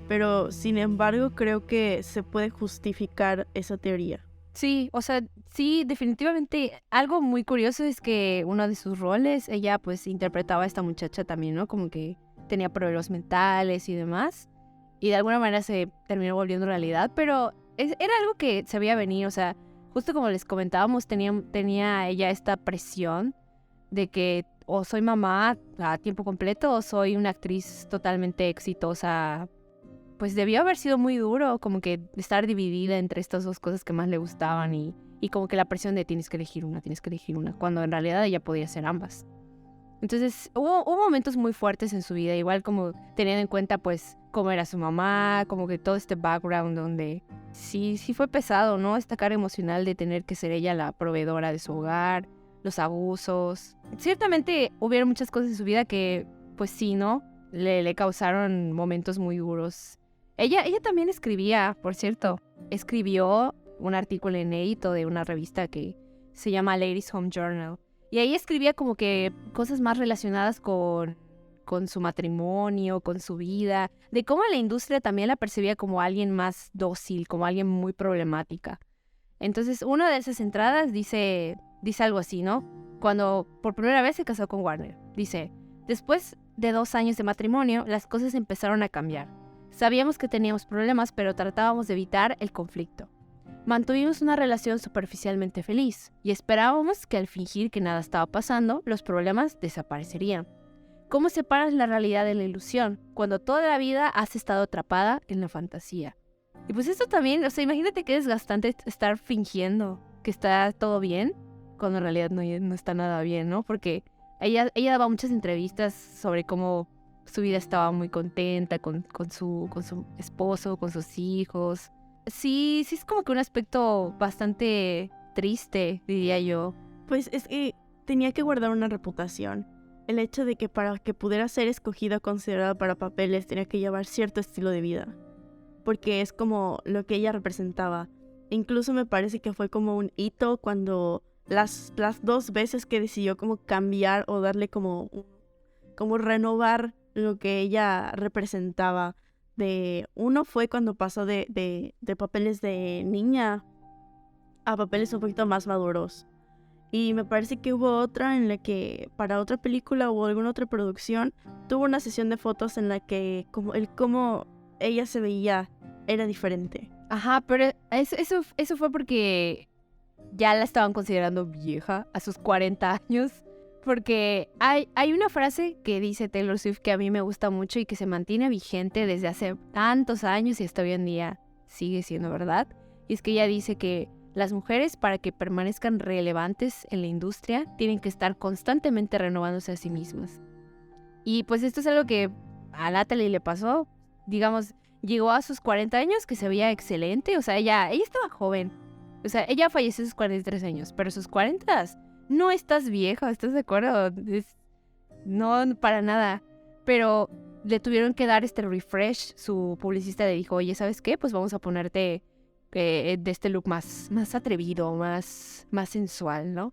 Pero sin embargo creo que se puede justificar esa teoría. Sí, o sea, sí, definitivamente algo muy curioso es que uno de sus roles, ella pues interpretaba a esta muchacha también, ¿no? Como que tenía problemas mentales y demás. Y de alguna manera se terminó volviendo realidad, pero era algo que se veía venir, o sea, justo como les comentábamos, tenía ella esta presión de que o soy mamá a tiempo completo o soy una actriz totalmente exitosa. Pues debió haber sido muy duro, como que estar dividida entre estas dos cosas que más le gustaban y y como que la presión de tienes que elegir una, cuando en realidad ella podía hacer ambas. Entonces hubo momentos muy fuertes en su vida, igual como teniendo en cuenta pues cómo era su mamá, como que todo este background donde sí fue pesado, ¿no? Esta carga emocional de tener que ser ella la proveedora de su hogar, los abusos. Ciertamente hubieron muchas cosas en su vida que pues sí, ¿no? Le causaron momentos muy duros. Ella también escribía, por cierto, escribió un artículo inédito de una revista que se llama Ladies Home Journal. Y ahí escribía como que cosas más relacionadas con su matrimonio, con su vida, de cómo la industria también la percibía como alguien más dócil, como alguien muy problemática. Entonces, una de esas entradas dice algo así, ¿no? Cuando por primera vez se casó con Warner. Dice, después de 2 años de matrimonio, las cosas empezaron a cambiar. Sabíamos que teníamos problemas, pero tratábamos de evitar el conflicto. Mantuvimos una relación superficialmente feliz y esperábamos que al fingir que nada estaba pasando, los problemas desaparecerían. ¿Cómo separas la realidad de la ilusión cuando toda la vida has estado atrapada en la fantasía? Y pues esto también, o sea, imagínate qué desgastante estar fingiendo que está todo bien cuando en realidad no está nada bien, ¿no? Porque ella daba muchas entrevistas sobre cómo su vida estaba muy contenta con su esposo, con sus hijos. Sí, es como que un aspecto bastante triste, diría yo. Pues es que tenía que guardar una reputación. El hecho de que para que pudiera ser escogida o considerada para papeles tenía que llevar cierto estilo de vida. Porque es como lo que ella representaba. Incluso me parece que fue como un hito cuando las 2 veces que decidió como cambiar o darle como renovar lo que ella representaba. Uno fue cuando pasó de papeles de niña a papeles un poquito más maduros. Y me parece que hubo otra en la que para otra película o alguna otra producción tuvo una sesión de fotos en la que cómo ella se veía era diferente. Ajá, pero eso fue porque ya la estaban considerando vieja a sus 40 años. Porque hay una frase que dice Taylor Swift que a mí me gusta mucho y que se mantiene vigente desde hace tantos años y hasta hoy en día sigue siendo verdad. Y es que ella dice que las mujeres, para que permanezcan relevantes en la industria, tienen que estar constantemente renovándose a sí mismas. Y pues esto es algo que a Natalie le pasó. Digamos, llegó a sus 40 años que se veía excelente. O sea, ella estaba joven. O sea, ella falleció a sus 43 años, pero sus 40... No estás vieja, ¿estás de acuerdo? No, para nada. Pero le tuvieron que dar este refresh. Su publicista le dijo, oye, ¿sabes qué? Pues vamos a ponerte de este look más atrevido, más sensual, ¿no?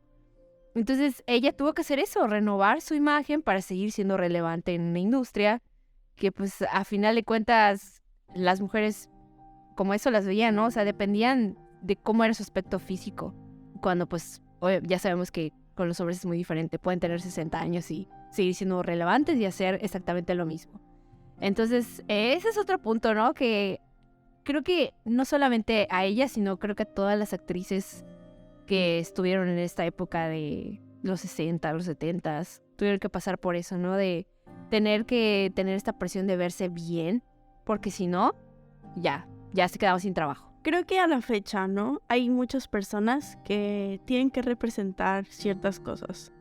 Entonces ella tuvo que hacer eso, renovar su imagen para seguir siendo relevante en una industria que pues a final de cuentas las mujeres como eso las veían, ¿no? O sea, dependían de cómo era su aspecto físico. Cuando pues ya sabemos que con los hombres es muy diferente. Pueden tener 60 años y seguir siendo relevantes y hacer exactamente lo mismo. Entonces, ese es otro punto, ¿no? Que creo que no solamente a ella, sino creo que a todas las actrices que estuvieron en esta época de los 60, los 70, tuvieron que pasar por eso, ¿no? De tener que tener esta presión de verse bien, porque si no, ya se quedaban sin trabajo. Creo que a la fecha, ¿no? Hay muchas personas que tienen que representar ciertas cosas.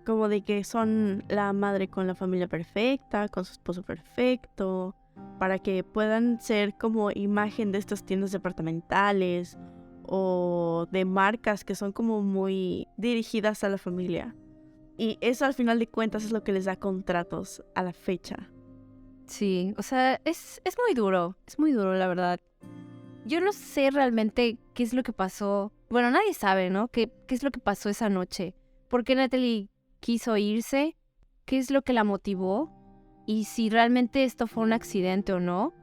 Como de que son la madre con la familia perfecta, con su esposo perfecto, para que puedan ser como imagen de estas tiendas departamentales o de marcas que son como muy dirigidas a la familia. Y eso al final de cuentas es lo que les da contratos a la fecha. Sí, o sea, es muy duro la verdad. Yo no sé realmente qué es lo que pasó. Bueno, nadie sabe, ¿no? ¿Qué es lo que pasó esa noche? ¿Por qué Natalie quiso irse? ¿Qué es lo que la motivó? Y si realmente esto fue un accidente o no.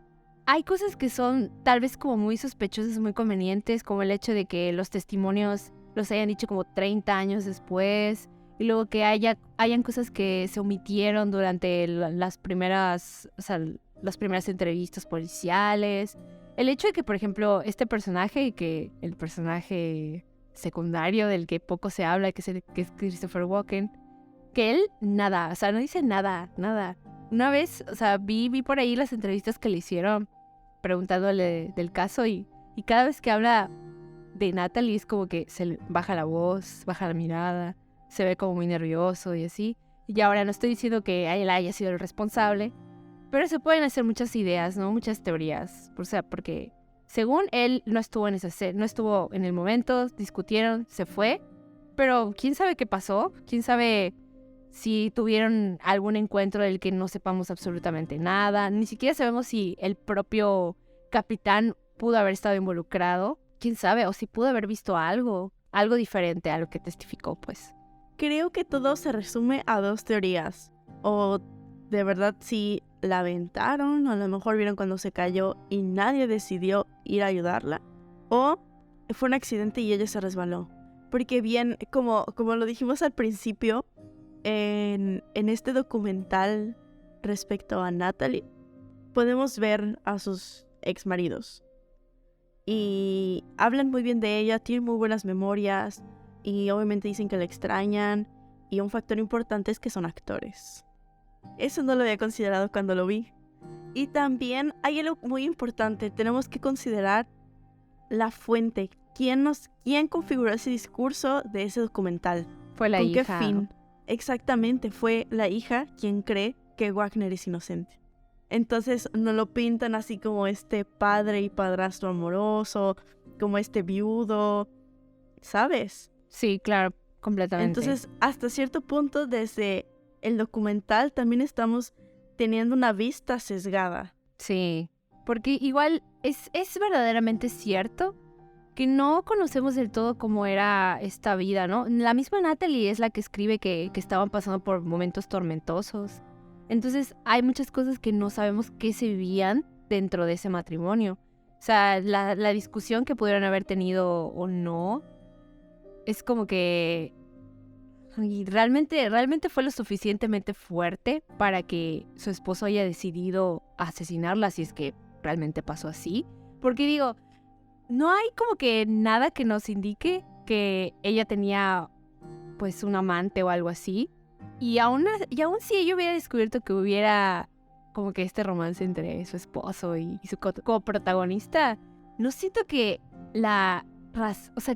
Hay cosas que son tal vez como muy sospechosas, muy convenientes, como el hecho de que los testimonios los hayan dicho como 30 años después. Y luego que hayan cosas que se omitieron durante las primeras entrevistas policiales. El hecho de que, por ejemplo, este personaje, que el personaje secundario del que poco se habla, que es Christopher Walken, que él nada, o sea, no dice nada. Una vez, o sea, vi por ahí las entrevistas que le hicieron preguntándole del caso y cada vez que habla de Natalie es como que se le baja la voz, baja la mirada, se ve como muy nervioso y así. Y ahora no estoy diciendo que él haya sido el responsable, pero se pueden hacer muchas ideas, ¿no? Muchas teorías. O sea, porque según él no estuvo no estuvo en el momento, discutieron, se fue. Pero quién sabe qué pasó, quién sabe si tuvieron algún encuentro del que no sepamos absolutamente nada. Ni siquiera sabemos si el propio capitán pudo haber estado involucrado. Quién sabe, o si pudo haber visto algo diferente a lo que testificó, pues. Creo que todo se resume a dos teorías. O de verdad si la aventaron, o a lo mejor vieron cuando se cayó y nadie decidió ir a ayudarla. O fue un accidente y ella se resbaló. Porque bien, como lo dijimos al principio, en este documental respecto a Natalie, podemos ver a sus exmaridos. Y hablan muy bien de ella, tienen muy buenas memorias. Y obviamente dicen que la extrañan. Y un factor importante es que son actores. Eso no lo había considerado cuando lo vi. Y también hay algo muy importante. Tenemos que considerar la fuente. ¿Quién configuró ese discurso de ese documental? Fue la hija. ¿Con qué fin? Exactamente, fue la hija quien cree que Wagner es inocente. Entonces nos lo pintan así como este padre y padrastro amoroso, como este viudo, ¿sabes? Sí, claro, completamente. Entonces, hasta cierto punto, desde el documental también estamos teniendo una vista sesgada. Sí, porque igual es verdaderamente cierto que no conocemos del todo cómo era esta vida, ¿no? La misma Natalie es la que escribe que estaban pasando por momentos tormentosos. Entonces hay muchas cosas que no sabemos qué se vivían dentro de ese matrimonio. O sea, la discusión que pudieron haber tenido o no, es como que y realmente fue lo suficientemente fuerte para que su esposo haya decidido asesinarla, si es que realmente pasó así. Porque digo, no hay como que nada que nos indique que ella tenía pues un amante o algo así. Y aún si ella hubiera descubierto que hubiera como que este romance entre su esposo y su como protagonista, no siento que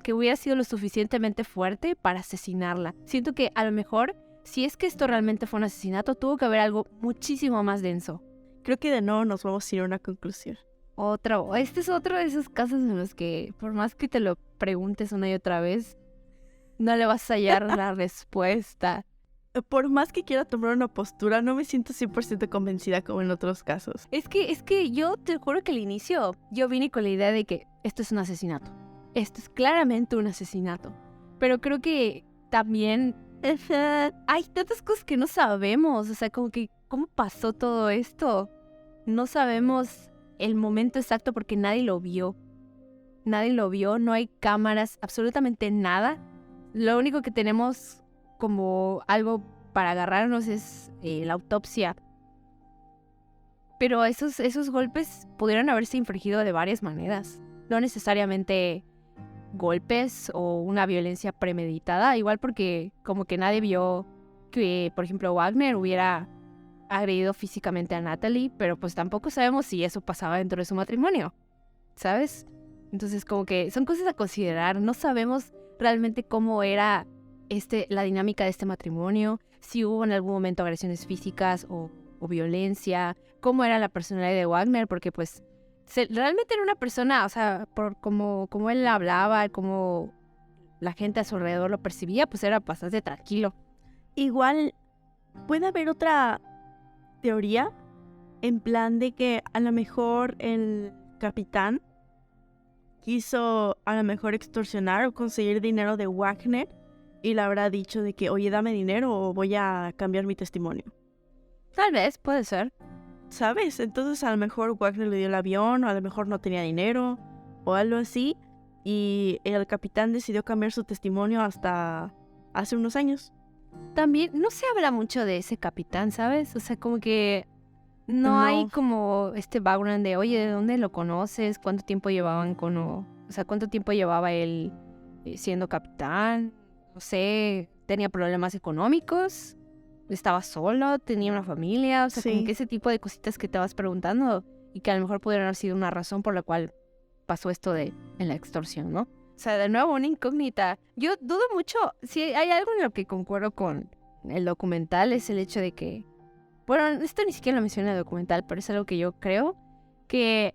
que hubiera sido lo suficientemente fuerte para asesinarla. Siento que a lo mejor, si es que esto realmente fue un asesinato, tuvo que haber algo muchísimo más denso. Creo que de nuevo nos vamos a ir a una conclusión. Este es otro de esos casos en los que, por más que te lo preguntes una y otra vez, no le vas a hallar la respuesta. Por más que quiera tomar una postura, no me siento 100% convencida como en otros casos. Es que yo te juro que al inicio yo vine con la idea de que esto es un asesinato. Esto es claramente un asesinato. Pero creo que también hay tantas cosas que no sabemos. O sea, como que ¿cómo pasó todo esto? No sabemos el momento exacto porque nadie lo vio. Nadie lo vio, no hay cámaras, absolutamente nada. Lo único que tenemos como algo para agarrarnos es la autopsia. Pero esos golpes pudieron haberse infligido de varias maneras. No necesariamente golpes o una violencia premeditada. Igual porque como que nadie vio que, por ejemplo, Wagner hubiera agredido físicamente a Natalie. Pero pues tampoco sabemos si eso pasaba dentro de su matrimonio, ¿sabes? Entonces como que son cosas a considerar. No sabemos realmente cómo era la dinámica de este matrimonio, si hubo en algún momento agresiones físicas o violencia, cómo era la personalidad de Wagner, porque pues realmente era una persona, o sea, por como él hablaba, como la gente a su alrededor lo percibía, pues era bastante tranquilo. Igual puede haber otra teoría en plan de que a lo mejor el capitán quiso a lo mejor extorsionar o conseguir dinero de Wagner y le habrá dicho de que, oye, dame dinero o voy a cambiar mi testimonio. Tal vez, puede ser. ¿Sabes? Entonces a lo mejor Wagner le dio el avión o a lo mejor no tenía dinero o algo así y el capitán decidió cambiar su testimonio hasta hace unos años. También no se habla mucho de ese capitán, ¿sabes? O sea, como que no hay como este background de, oye, ¿de dónde lo conoces? ¿Cuánto tiempo llevaban cuánto tiempo llevaba él siendo capitán? No sé, tenía problemas económicos, estaba solo, tenía una familia, o sea, Sí. como que ese tipo de cositas que te vas preguntando y que a lo mejor pudieron haber sido una razón por la cual pasó esto en la extorsión, ¿no? sea, de nuevo, una incógnita. Yo dudo mucho, si hay algo en lo que concuerdo con el documental, es el hecho de que, bueno, esto ni siquiera lo menciona el documental, pero es algo que yo creo, que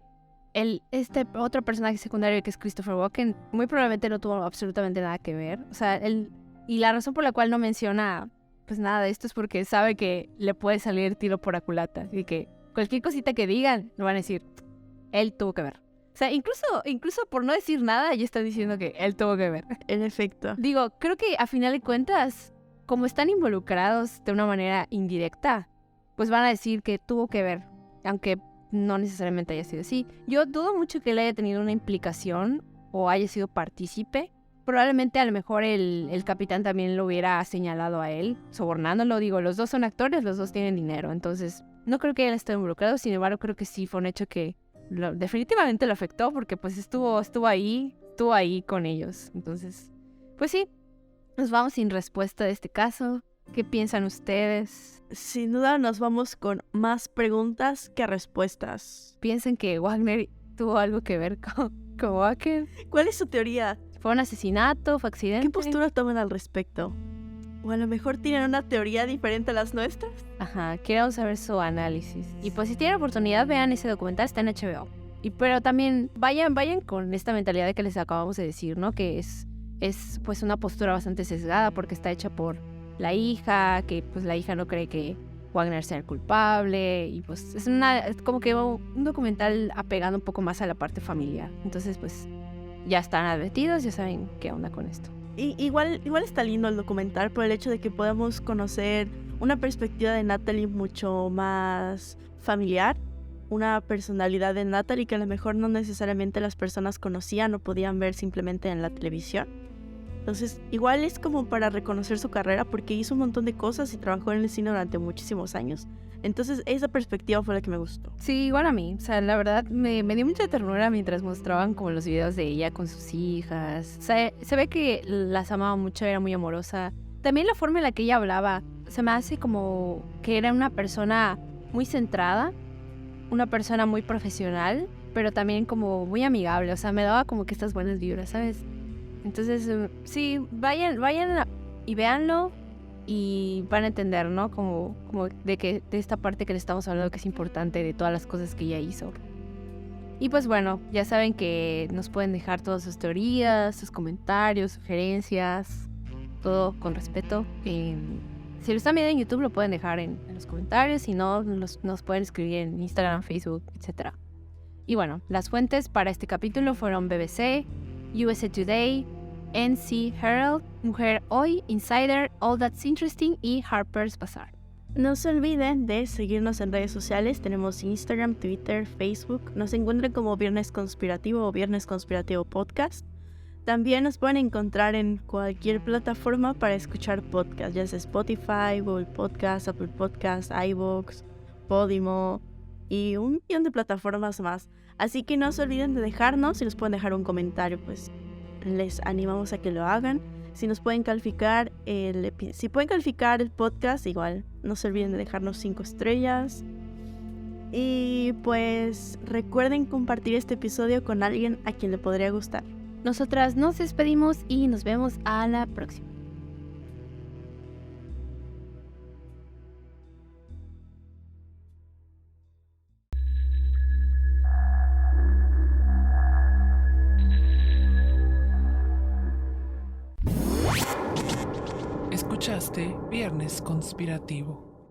este otro personaje secundario que es Christopher Walken, muy probablemente no tuvo absolutamente nada que ver. O sea, y la razón por la cual no menciona pues nada de esto es porque sabe que le puede salir tiro por la culata. Así que cualquier cosita que digan, lo van a decir, él tuvo que ver. O sea, incluso por no decir nada, ya están diciendo que él tuvo que ver. En efecto. Digo, creo que a final de cuentas, como están involucrados de una manera indirecta, pues van a decir que tuvo que ver, aunque no necesariamente haya sido así. Yo dudo mucho que él haya tenido una implicación o haya sido partícipe. Probablemente a lo mejor el capitán también lo hubiera señalado a él, sobornándolo. Digo, los dos son actores, los dos tienen dinero, entonces no creo que él esté involucrado. Sin embargo, creo que sí fue un hecho que definitivamente lo afectó porque pues estuvo ahí con ellos. Entonces, pues sí, nos vamos sin respuesta de este caso. ¿Qué piensan ustedes? Sin duda nos vamos con más preguntas que respuestas. ¿Piensan que Wagner tuvo algo que ver con Walken? ¿Cuál es su teoría? ¿Fue un asesinato? ¿Fue accidente? ¿Qué postura toman al respecto? O a lo mejor tienen una teoría diferente a las nuestras. Ajá, queremos saber su análisis. Y pues si tienen oportunidad, vean ese documental, está en HBO. Pero también vayan con esta mentalidad de que les acabamos de decir, ¿no? Que es pues una postura bastante sesgada porque está hecha por la hija, que pues la hija no cree que Wagner sea el culpable. Y pues es como que un documental apegado un poco más a la parte familiar. Entonces pues ya están advertidos, ya saben qué onda con esto. Y igual está lindo el documental por el hecho de que podemos conocer una perspectiva de Natalie mucho más familiar, una personalidad de Natalie que a lo mejor no necesariamente las personas conocían o podían ver simplemente en la televisión. Entonces, igual es como para reconocer su carrera porque hizo un montón de cosas y trabajó en el cine durante muchísimos años. Entonces, esa perspectiva fue la que me gustó. Sí, igual a mí. O sea, la verdad, me dio mucha ternura mientras mostraban como los videos de ella con sus hijas. O sea, se ve que las amaba mucho, era muy amorosa. También la forma en la que ella hablaba, se me hace como que era una persona muy centrada, una persona muy profesional, pero también como muy amigable. O sea, me daba como que estas buenas vibras, ¿sabes? Entonces, sí, vayan y véanlo y van a entender, ¿no? Como de esta parte que le estamos hablando que es importante, de todas las cosas que ella hizo. Y pues bueno, ya saben que nos pueden dejar todas sus teorías, sus comentarios, sugerencias, todo con respeto. Si lo están viendo en YouTube lo pueden dejar en los comentarios, si no, nos pueden escribir en Instagram, Facebook, etc. Y bueno, las fuentes para este capítulo fueron BBC, USA Today, NC Herald, Mujer Hoy, Insider, All That's Interesting y Harper's Bazaar. No se olviden de seguirnos en redes sociales. Tenemos Instagram, Twitter, Facebook. Nos encuentran como Viernes Conspirativo o Viernes Conspirativo Podcast. También nos pueden encontrar en cualquier plataforma para escuchar podcast, ya sea Spotify, Google Podcast, Apple Podcast, iVoox, Podimo y un millón de plataformas más. Así que no se olviden de dejarnos, si nos pueden dejar un comentario, pues les animamos a que lo hagan. Si nos pueden calificar el podcast, igual no se olviden de dejarnos 5 estrellas. Y pues recuerden compartir este episodio con alguien a quien le podría gustar. Nosotras nos despedimos y nos vemos a la próxima. Escuchaste Viernes Conspirativo.